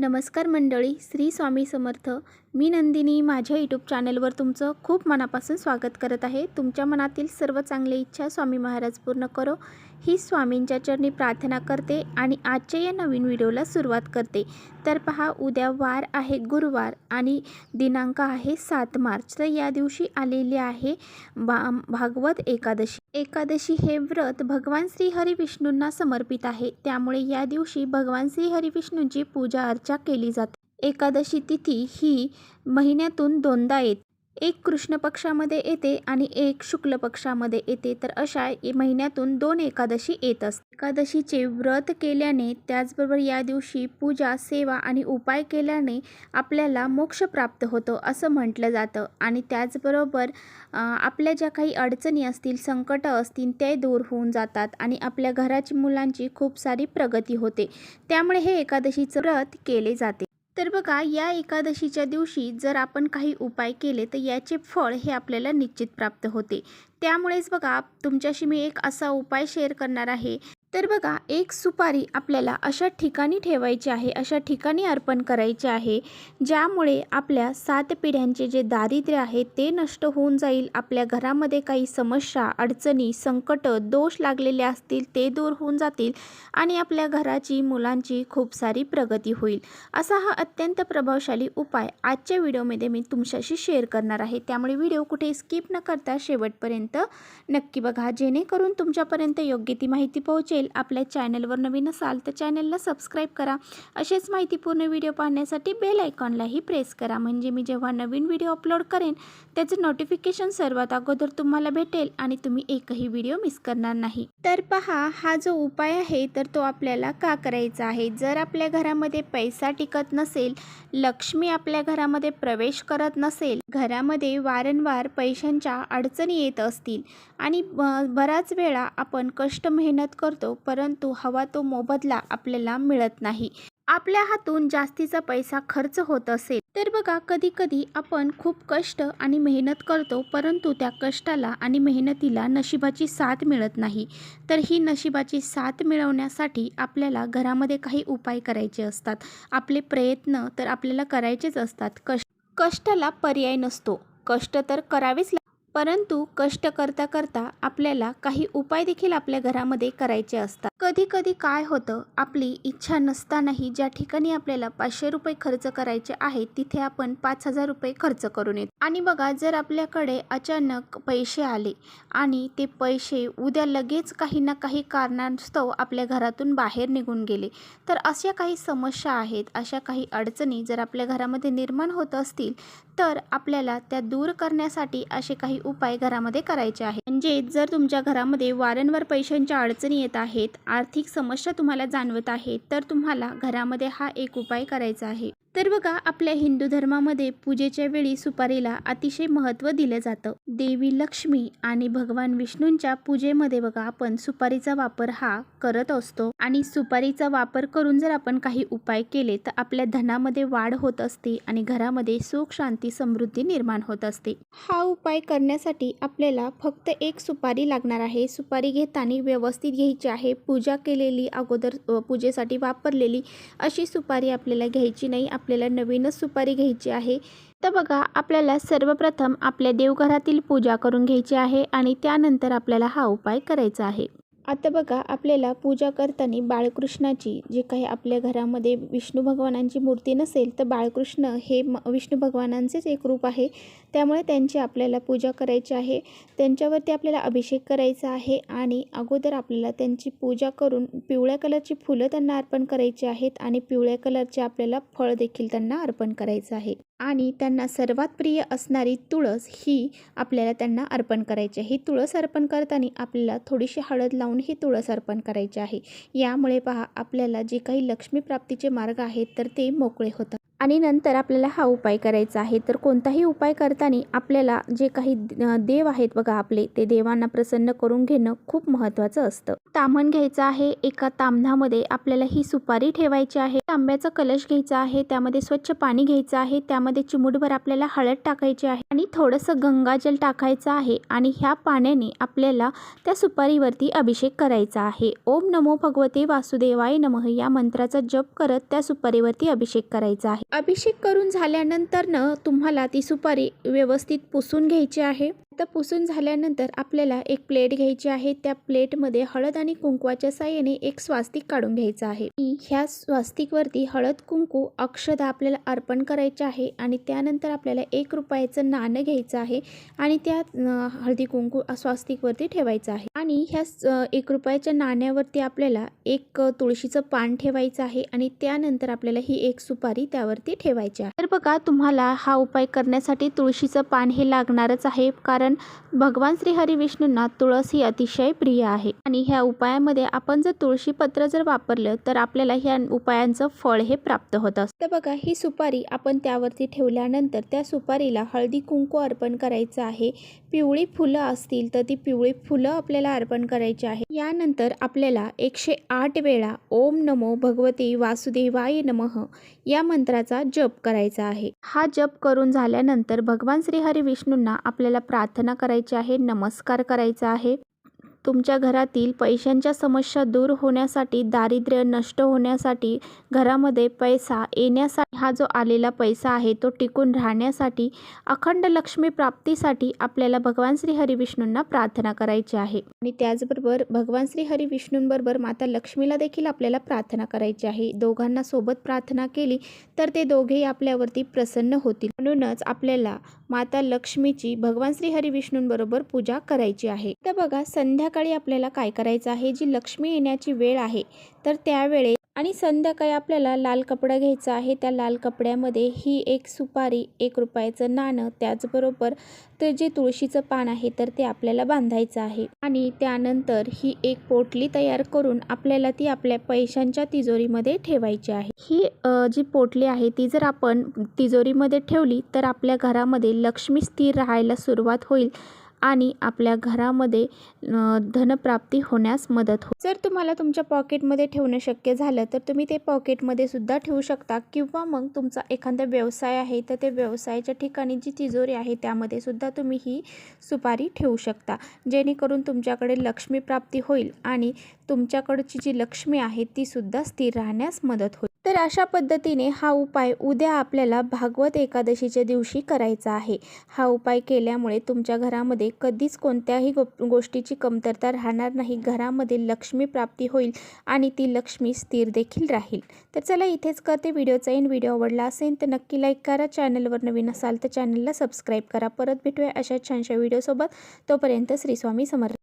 नमस्कार मंडळी, श्री स्वामी समर्थ. मी नंदिनी माझ्या यूट्यूब चॅनलवर तुमचं खूप मनापासून स्वागत करत आहे. तुमच्या मनातील सर्व चांगली इच्छा स्वामी महाराज पूर्ण करो ही स्वामींच्या चरणी प्रार्थना करते आणि आजच्या या नवीन व्हिडिओला सुरुवात करते. तर पहा, उद्या वार आहे गुरुवार आणि दिनांक आहे 7 मार्च. तर या दिवशी आलेली आहे भागवत एकादशी. एकादशी हे व्रत भगवान श्री हरी विष्णूंना समर्पित आहे. त्यामुळे या दिवशी भगवान श्री हरी विष्णूंची पूजा अर्चा केली जाते. एकादशी तिथी ही महिन्यातून दोनदा येते. एक कृष्ण पक्षामध्ये येते आणि एक शुक्ल पक्षामध्ये येते. तर अशा महिन्यातून 2 एकादशी येत असतात. एकादशीचे व्रत केल्याने, त्याचबरोबर या दिवशी पूजा, सेवा आणि उपाय केल्याने आपल्याला मोक्ष प्राप्त होतो असं म्हटलं जातं. आणि त्याचबरोबर आपल्या ज्या काही अडचणी असतील, संकट असतील, ते दूर होऊन जातात आणि आपल्या घराची, मुलांची खूप सारी प्रगती होते. त्यामुळे हे एकादशीचं व्रत केले जाते. तर बघा, या एकादशीच्या दिवशी जर आपण काही उपाय केले तर याचे फळ हे आपल्याला निश्चित प्राप्त होते. त्यामुळेच बघा, तुमच्याशी मी एक असा उपाय शेअर करणार आहे. तर बघा, एक सुपारी आपल्याला अशा ठिकाणी ठेवायची आहे, अशा ठिकाणी अर्पण करायचे आहे, ज्यामुळे आपल्या 7 पिढ्यांचे जे दारिद्र्य आहे ते नष्ट होऊन जाईल. आपल्या घरामध्ये काही समस्या, अडचणी, संकट, दोष लागलेले असतील ते दूर होऊन जातील आणि आपल्या घराची, मुलांची खूप सारी प्रगती होईल. असा हा अत्यंत प्रभावशाली उपाय आजच्या व्हिडिओमध्ये मी तुमच्याशी शेअर करणार आहे. त्यामुळे व्हिडिओ कुठे स्किप न करता शेवटपर्यंत नक्की बघा, जेणेकरून तुमच्यापर्यंत योग्य ती माहिती पोहोचेल. आपल्या चॅनलवर नवीन असाल तर चॅनलला सबस्क्राईब करा. असेच माहितीपूर्ण व्हिडिओ पाहण्यासाठी बेल आयकॉनलाही प्रेस करा, म्हणजे मी जेव्हा नवीन व्हिडिओ अपलोड करेन त्याचे नोटिफिकेशन सर्वात अगोदर तुम्हाला भेटेल आणि तुम्ही एकही व्हिडिओ मिस करणार नाही. तर पहा, हा जो उपाय आहे तर तो आपल्याला का करायचा आहे. जर आपल्या घरामध्ये पैसा टिकत नसेल, लक्ष्मी आपल्या घरामध्ये प्रवेश करत नसेल, घरामध्ये वारंवार पैशांच्या अडचणी येत असतील आणि बराच वेळा आपण कष्ट मेहनत करतो परंतु हवा तो मोबदला आपल्याला मिळत नाही, आपल्या हातून जास्तीचा पैसा खर्च होत असेल, तर बघा, कधी कधी आपण खूप कष्ट आणि मेहनत करतो परंतु त्या कष्टाला आणि मेहनतीला नशिबाची साथ मिळत नाही. तर ही नशिबाची साथ मिळवण्यासाठी आपल्याला घरामध्ये काही उपाय करायचे असतात. आपले प्रयत्न तर आपल्याला करायचेच असतात. कष्टाला पर्याय नसतो. कष्ट तर करावेच परंतु कष्ट करता करता आपल्याला काही उपाय देखील आपल्या घरामध्ये करायचे असतात. कधी कधी काय होतं, आपली इच्छा नसतानाही ज्या ठिकाणी आपल्याला 500 रुपये खर्च करायचे आहेत तिथे आपण 5000 रुपये खर्च करून येतो. आणि बघा, जर आपल्याकडे अचानक पैसे आले आणि ते पैसे उद्या लगेच काही ना काही कारणास्तव आपल्या घरातून बाहेर निघून गेले, तर अशा काही समस्या आहेत, अशा काही अडचणी जर आपल्या घरामध्ये निर्माण होत असतील तर आपल्याला त्या दूर करण्यासाठी असे काही उपाय घरामध्ये करायचे आहे. म्हणजे जर तुमच्या घरामध्ये वारंवार पैशांच्या अडचणी येत आहेत, आर्थिक समस्या तुम्हाला जाणवत आहे, तर तुम्हाला घरामध्ये हा एक उपाय करायचा आहे. तर बघा, आपल्या हिंदू धर्मामध्ये पूजेच्या वेळी सुपारीला अतिशय महत्त्व दिलं जातं. देवी लक्ष्मी आणि भगवान विष्णूंच्या पूजेमध्ये बघा, आपण सुपारीचा वापर हा करत असतो आणि सुपारीचा वापर करून जर आपण काही उपाय केले तर आपल्या धनामध्ये वाढ होत असते आणि घरामध्ये सुख, शांती, समृद्धी निर्माण होत असते. हा उपाय करण्यासाठी आपल्याला फक्त एक सुपारी लागणार आहे. सुपारी घेताना व्यवस्थित घ्यायची आहे. पूजा केलेली, अगोदर पूजेसाठी वापरलेली अशी सुपारी आपल्याला घ्यायची नाही. आपल्याला नवीनच सुपारी घ्यायची आहे. तर बघा, आपल्याला सर्वप्रथम आपल्या देवघरातील पूजा करून घ्यायची आहे आणि त्यानंतर आपल्याला हा उपाय करायचा आहे. आता बघा, आपल्याला पूजा करताना बाळकृष्णाची, जे काही आपल्या घरामध्ये विष्णू भगवानांची मूर्ती नसेल तर बाळकृष्ण हे विष्णू भगवानांचेच एक रूप आहे, त्यामुळे त्यांची आपल्याला पूजा करायची आहे. त्यांच्यावरती आपल्याला अभिषेक करायचा आहे आणि अगोदर आपल्याला त्यांची पूजा करून पिवळ्या कलरची फुलं त्यांना अर्पण करायची आहेत आणि पिवळ्या कलरचे आपल्याला फळ देखील त्यांना अर्पण करायचं आहे. आणि त्यांना सर्वात प्रिय असणारी तुळस ही आपल्याला त्यांना अर्पण करायची आहे. ही तुळस अर्पण करताना आपल्याला थोडीशी हळद लावून ही तुळस अर्पण करायची आहे. यामुळे पहा, आपल्याला जे काही लक्ष्मी प्राप्तीचे मार्ग आहेत तर ते मोकळे होतात. आणि नंतर आपल्याला हा उपाय करायचा आहे। तर कोणताही उपाय करताना आपल्याला जे काही देव आहेत बघा आपले, ते देवांना प्रसन्न करून घेणं खूप महत्त्वाचं असतं। ताम्हण घ्यायचं आहे, एका ताम्हणामध्ये आपल्याला ही सुपारी ठेवायची आहे। तांब्याचा कलश घ्यायचा आहे, त्यामध्ये स्वच्छ पाणी घ्यायचं आहे, त्यामध्ये चिमूटभर आपल्याला हळद टाकायची आहे आणि थोडंसं गंगाजल टाकायचं आहे आणि ह्या पाण्याने आपल्याला त्या सुपारीवरती अभिषेक करायचा आहे। ओम नमो भगवते वासुदेवाय नमः या मंत्राचा जप करत त्या सुपारीवरती अभिषेक करायचा आहे। अभिषेक करून झाल्यानंतर तुम्हाला ती सुपारी व्यवस्थित पुसून घ्यायची आहे। आता पुसून झाल्यानंतर आपल्याला एक प्लेट घ्यायची आहे, त्या प्लेटमध्ये हळद आणि कुंकवाच्या साहाय्याने एक स्वास्तिक काढून घ्यायचं आहे। ह्या स्वास्तिकवरती हळद कुंकू अक्षता आपल्याला अर्पण करायचे आहे आणि त्यानंतर आपल्याला 1 रुपयाचं नाणं घ्यायचं आहे आणि त्या हळदी कुंकू स्वास्तिकवरती ठेवायचं आहे आणि ह्या 1 रुपयाच्या नाण्यावरती आपल्याला एक तुळशीचं पान ठेवायचं आहे आणि त्यानंतर आपल्याला ही एक सुपारी त्यावरती ठेवायची आहे। तर बघा, तुम्हाला हा उपाय करण्यासाठी तुळशीचं पान हे लागणारच आहे, कारण भगवान श्री हरी विष्णूंना तुळस ही अतिशय प्रिय आहे आणि ह्या उपायामध्ये आपण जर तुळशी पत्र जर वापरलं तर आपल्याला ह्या उपायांचं फळ हे प्राप्त होत असतं। तर बघा, ही सुपारी आपण त्यावरती ठेवल्यानंतर त्या सुपारीला हळदी कुंकू अर्पण करायचं आहे। पिवळी फुलं असतील तर ती पिवळी फुलं आपल्याला अर्पण करायची आहे। यानंतर आपल्याला 108 वेळा ओम नमो भगवते वासुदेवाय नमः या मंत्राचा जप करायचा आहे। हा जप करून झाल्यानंतर भगवान श्री हरी विष्णूंना आपल्याला प्रार्थना करायची आहे, नमस्कार करायचा आहे। तुमच्या घरातील पैशांच्या समस्या दूर होण्यासाठी, दारिद्र्य नष्ट होण्यासाठी, घरामध्ये पैसा येण्यासाठी, हा जो आलेला पैसा आहे तो टिकून राहण्यासाठी, अखंड लक्ष्मी प्राप्तीसाठी आपल्याला भगवान श्री हरी विष्णूंना प्रार्थना करायची आहे। आणि त्याचबरोबर भगवान श्री हरी विष्णूंबरोबर माता लक्ष्मीला देखील आपल्याला प्रार्थना करायची आहे। दोघांना सोबत प्रार्थना केली तर ते दोघेही आपल्यावरती प्रसन्न होतील। म्हणूनच आपल्याला माता लक्ष्मीची भगवान श्री हरी विष्णूंबरोबर पूजा करायची आहे। तर बघा, संध्याकाळी आपल्याला काय करायचं आहे, जी लक्ष्मी येण्याची वेळ आहे तर त्यावेळेस आणि संध्याकाळी आपल्याला लाल कपडा घ्यायचा आहे। त्या लाल कपड्यामध्ये ही एक सुपारी, 1 रुपयाचं नाणं, त्याचबरोबर ते जे तुळशीचं पान आहे तर ते आपल्याला बांधायचं आहे आणि त्यानंतर ही एक पोटली तयार करून आपल्याला ती आपल्या पैशांच्या तिजोरीमध्ये ठेवायची आहे। ही जी पोटली आहे ती जर आपण तिजोरीमध्ये ठेवली तर आपल्या घरामध्ये लक्ष्मी स्थिर राहायला सुरुवात होईल आणि आपल्या घरामध्ये धनप्राप्ती होण्यास मदत होईल। जर तुम्हाला तुमच्या पॉकेटमध्ये ठेवणं शक्य झालं तर तुम्ही ते पॉकेटमध्ये सुद्धा ठेवू शकता किंवा मग तुमचा एखादा व्यवसाय आहे तर ते व्यवसायाच्या ठिकाणी जी तिजोरी आहे त्यामध्ये सुद्धा तुम्ही ही सुपारी ठेवू शकता, जेणेकरून तुमच्याकडे लक्ष्मी प्राप्ती होईल आणि तुमच्याकडची जी लक्ष्मी आहे ती सुद्धा स्थिर राहण्यास मदत होईल। तर अशा पद्धतीने हा उपाय उद्या आपल्याला भागवत एकादशीच्या दिवशी करायचा आहे। हा उपाय केल्यामुळे तुमच्या घरामध्ये कधीच कोणत्याही गोष्टीची कमतरता राहणार नाही, घरामध्ये लक्ष्मी प्राप्ती होईल आणि ती लक्ष्मी स्थिर देखील राहील। तर चला, इथेच करते व्हिडिओचा एंड। व्हिडिओ आवडला असेल तर नक्की लाईक करा, चॅनलवर नवीन असाल तर चॅनलला सबस्क्राईब करा। परत भेटूया अशा छानशा व्हिडिओसोबत, तोपर्यंत श्री स्वामी समर्थ।